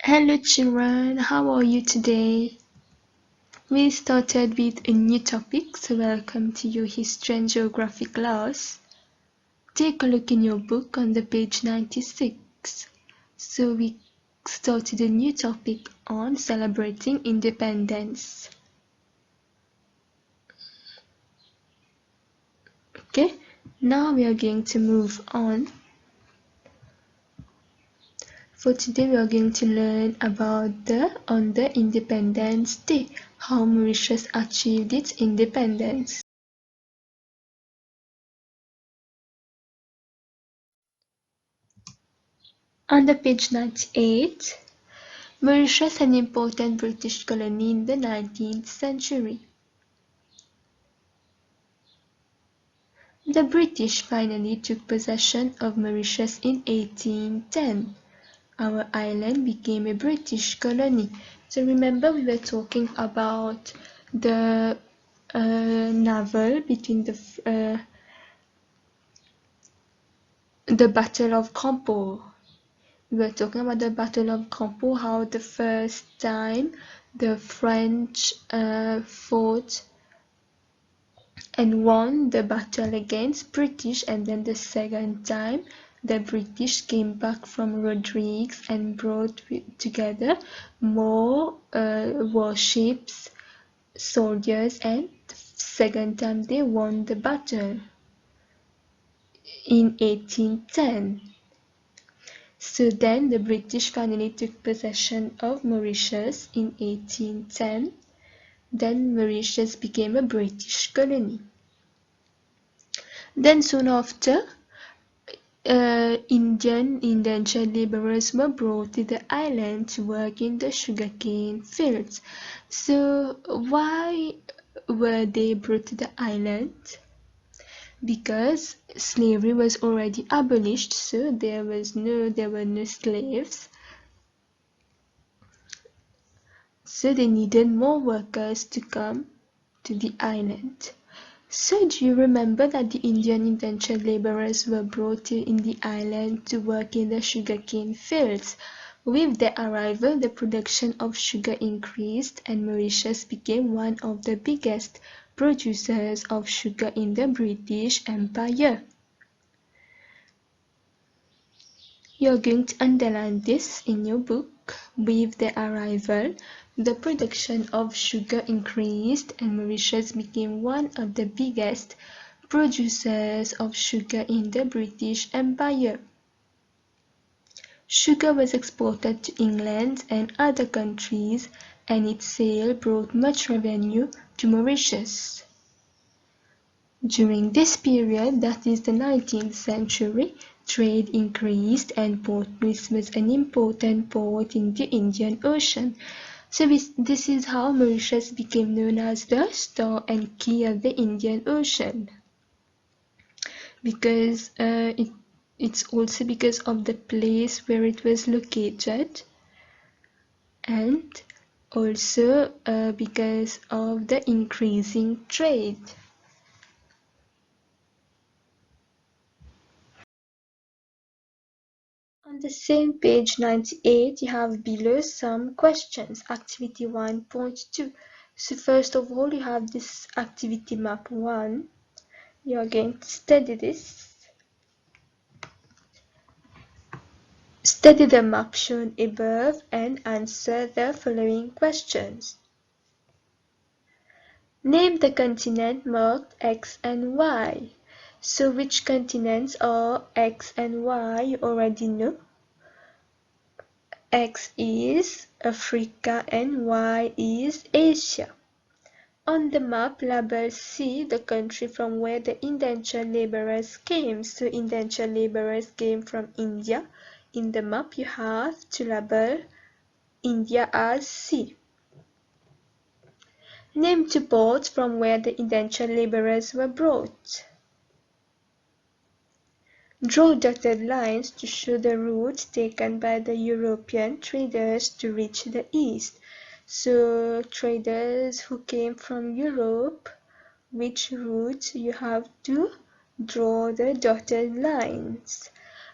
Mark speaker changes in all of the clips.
Speaker 1: Hello children, how are you today? We started with a new topic, so welcome to your History and Geography class. Take a look in your book on the page 96. So we started a new topic on celebrating independence. Okay, now we are going to move on. For today we are going to learn about on the Independence Day, how Mauritius achieved its independence. On the page 98, Mauritius an important British colony in the 19th century. The British finally took possession of Mauritius in 1810. Our island became a British colony. So remember we were talking about the naval between the Battle of Campo. We were talking about the Battle of Campo, how the first time the French fought and won the battle against British, and then the second time the British came back from Rodrigues and brought together more warships, soldiers, and the second time they won the battle in 1810. So then the British finally took possession of Mauritius in 1810. Then Mauritius became a British colony. Then soon after, Indian indentured laborers were brought to the island to work in the sugarcane fields. So why were they brought to the island? Because slavery was already abolished, so there were no slaves. So they needed more workers to come to the island. So do you remember that the Indian indentured laborers were brought in the island to work in the sugarcane fields? With their arrival, the production of sugar increased and Mauritius became one of the biggest producers of sugar in the British Empire. You're going to underline this in your book. With their arrival, the production of sugar increased and Mauritius became one of the biggest producers of sugar in the British Empire. Sugar was exported to England and other countries, and its sale brought much revenue to Mauritius. During this period, that is the 19th century, trade increased and Port Louis was an important port in the Indian Ocean. So this is how Mauritius became known as the Star and Key of the Indian Ocean. Because it's also because of the place where it was located, and also because of the increasing trade. On the same page 98, you have below some questions, activity 1.2. So first of all, you have this activity map 1. You are going to study this. Study the map shown above and answer the following questions. Name the continent marked X and Y. So which continents are X and Y? You already know. X is Africa and Y is Asia. On the map, label C, the country from where the indentured laborers came. So indentured laborers came from India. In the map, you have to label India as C. Name two ports from where the indentured laborers were brought. Draw dotted lines to show the route taken by the European traders to reach the East. So traders who came from Europe, which route you have to draw the dotted lines.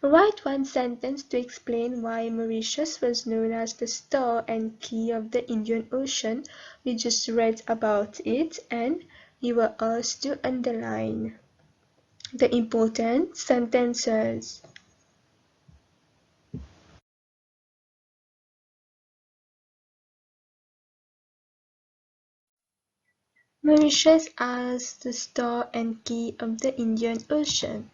Speaker 1: Write one sentence to explain why Mauritius was known as the star and key of the Indian Ocean. We just read about it and you were asked to underline the important sentences. Mauritius as the star and key of the Indian Ocean.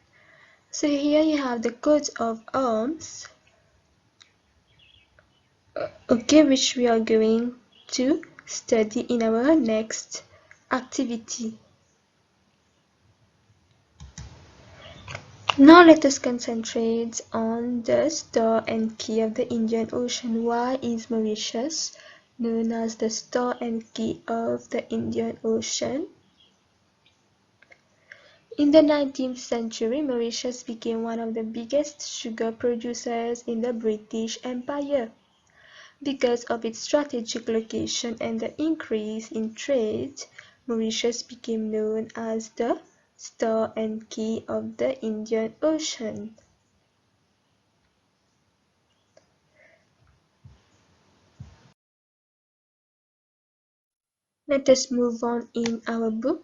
Speaker 1: So here you have the coat of arms, okay, which we are going to study in our next activity. Now let us concentrate on the star and key of the Indian Ocean. Why is Mauritius known as the star and key of the Indian Ocean? In the 19th century, Mauritius became one of the biggest sugar producers in the British Empire. Because of its strategic location and the increase in trade, Mauritius became known as the star and key of the Indian Ocean. Let us move on in our book.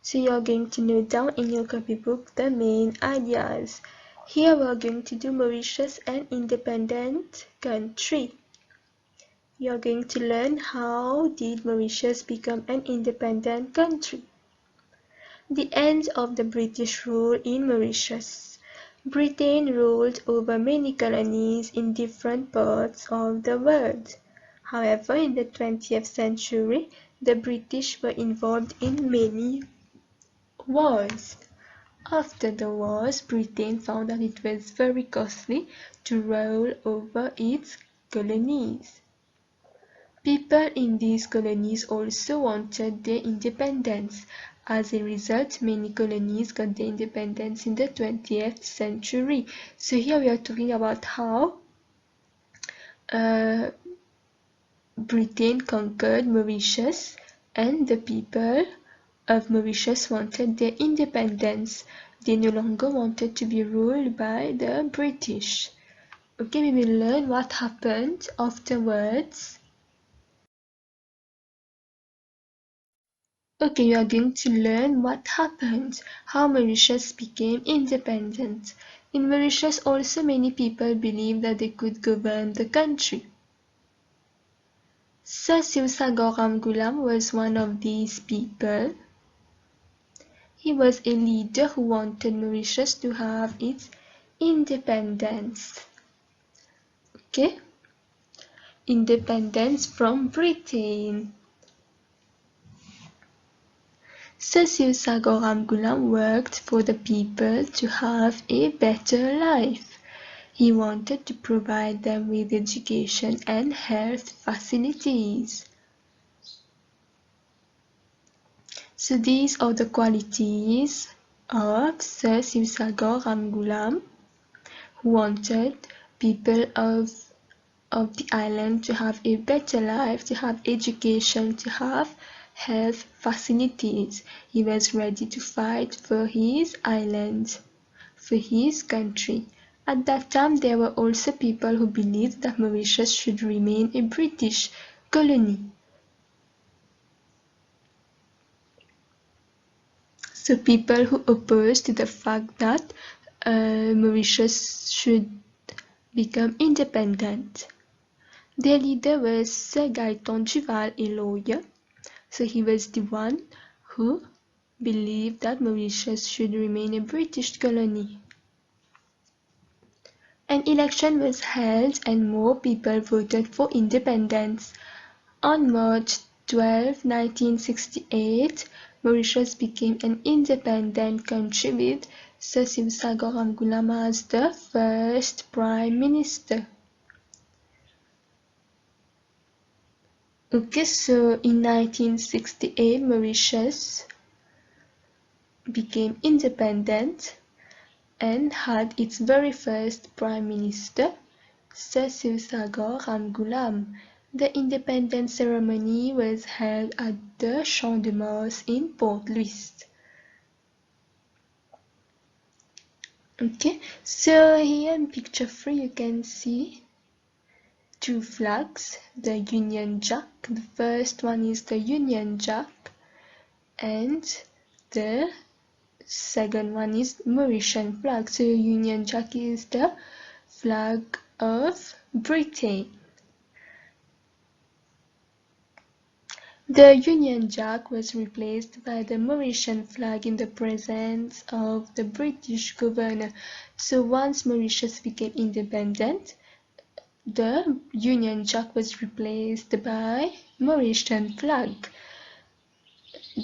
Speaker 1: So you are going to note down in your copybook the main ideas. Here we are going to do Mauritius an independent country. You are going to learn how did Mauritius become an independent country. The end of the British rule in Mauritius. Britain ruled over many colonies in different parts of the world. However, in the 20th century, the British were involved in many wars. After the wars, Britain found that it was very costly to rule over its colonies. People in these colonies also wanted their independence. As a result, many colonies got their independence in the 20th century. So here we are talking about how Britain conquered Mauritius and the people of Mauritius wanted their independence. They no longer wanted to be ruled by the British. Okay, we will learn what happened afterwards. Okay, you are going to learn what happened, how Mauritius became independent. In Mauritius also many people believed that they could govern the country. Sir Sivasagar Ramgoolam was one of these people. He was a leader who wanted Mauritius to have its independence. Okay? Independence from Britain. Sir Sivasagar Ramgoolam worked for the people to have a better life. He wanted to provide them with education and health facilities. So these are the qualities of Sir Sivasagar Ramgoolam, who wanted people of the island to have a better life, to have education, to have health facilities. He was ready to fight for his island, for his country. At that time, there were also people who believed that Mauritius should remain a British colony. So people who opposed to the fact that Mauritius should become independent. Their leader was Sir Gaeton Duval, a lawyer. So he was the one who believed that Mauritius should remain a British colony. An election was held and more people voted for independence. On March 12, 1968, Mauritius became an independent country with Sir Sivasagar Ramgoolam as the first Prime Minister. Okay, so in 1968, Mauritius became independent and had its very first Prime Minister, Sir Sivasagar Ramgoolam. The independence ceremony was held at the Champ de Mars in Port Louis. Okay, so here in picture 3 you can see two flags, the Union Jack. The first one is the Union Jack and the second one is Mauritian flag. So Union Jack is the flag of Britain. The Union Jack was replaced by the Mauritian flag in the presence of the British governor. So once Mauritius became independent, the Union Jack was replaced by Mauritian flag.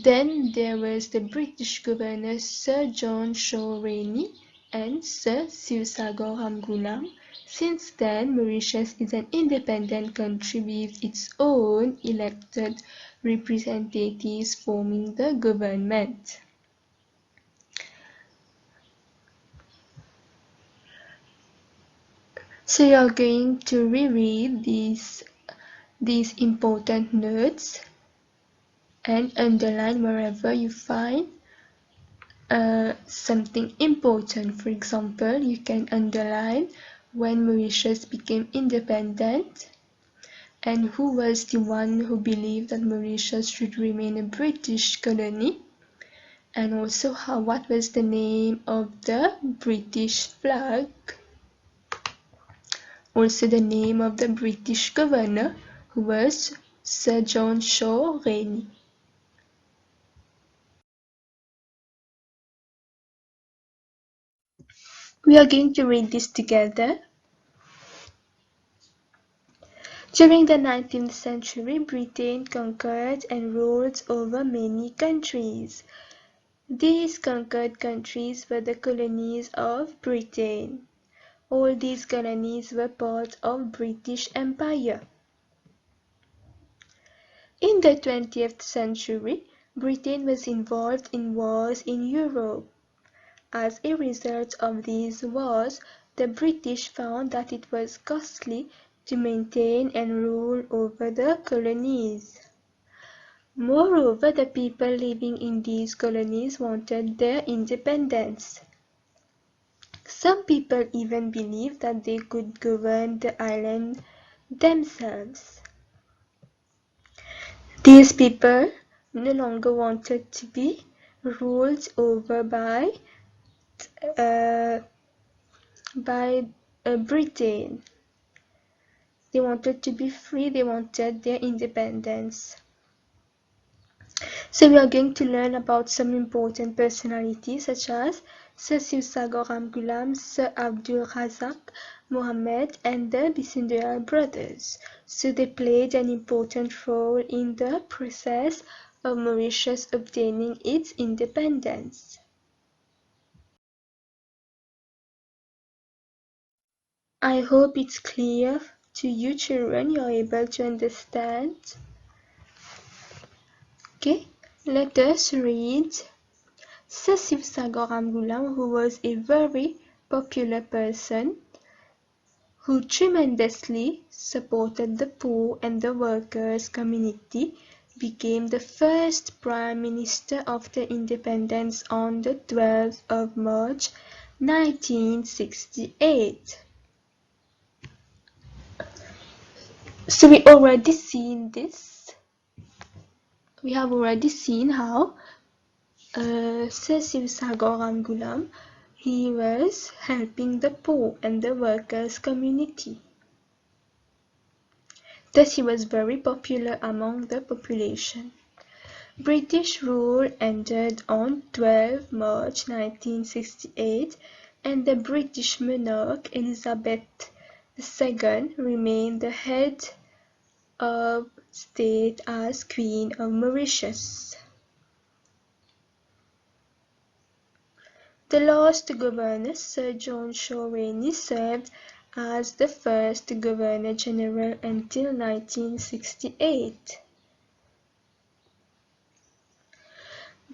Speaker 1: Then there was the British governor Sir John Shaw Rainey and Sir Sivasagar Ramgoolam. Since then, Mauritius is an independent country with its own elected representatives forming the government. So you are going to reread these important notes and underline wherever you find something important. For example, you can underline when Mauritius became independent and who was the one who believed that Mauritius should remain a British colony, and also what was the name of the British flag, also the name of the British governor who was Sir John Shaw Rainey. We are going to read this together. During the 19th century, Britain conquered and ruled over many countries. These conquered countries were the colonies of Britain. All these colonies were part of British Empire. In the 20th century, Britain was involved in wars in Europe. As a result of these wars, the British found that it was costly to maintain and rule over the colonies. Moreover, the people living in these colonies wanted their independence. Some people even believed that they could govern the island themselves. These people no longer wanted to be ruled over by Britain. They wanted to be free, they wanted their independence. So we are going to learn about some important personalities such as Sir Sivasagar Ramgoolam, Sir Abdul Razak Mohammed and the Bisinduyal brothers. So they played an important role in the process of Mauritius obtaining its independence. I hope it's clear to you children, you are able to understand. Okay, let us read Sir Sivasagar Ramgoolam, who was a very popular person who tremendously supported the poor and the workers' community, became the first Prime Minister after independence on the 12th of March 1968. So we already seen this. We have already seen how Sir Sivasagar Ramgoolam, he was helping the poor and the workers' community. Thus he was very popular among the population. British rule ended on 12 March 1968 and the British monarch Elizabeth II remained the head of state as Queen of Mauritius. The last governor, Sir John Shaw Rainey, served as the first Governor-General until 1968.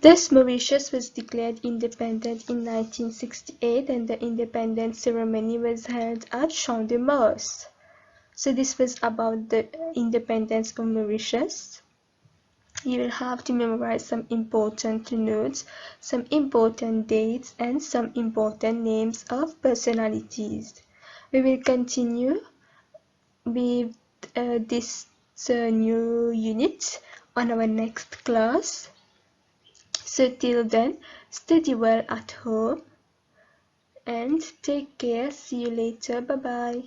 Speaker 1: Thus, Mauritius was declared independent in 1968 and the independence ceremony was held at Champ de Mars. So this was about the independence of Mauritius. You will have to memorize some important notes, some important dates, and some important names of personalities. We will continue with this new unit on our next class. So till then, study well at home and take care. See you later. Bye bye.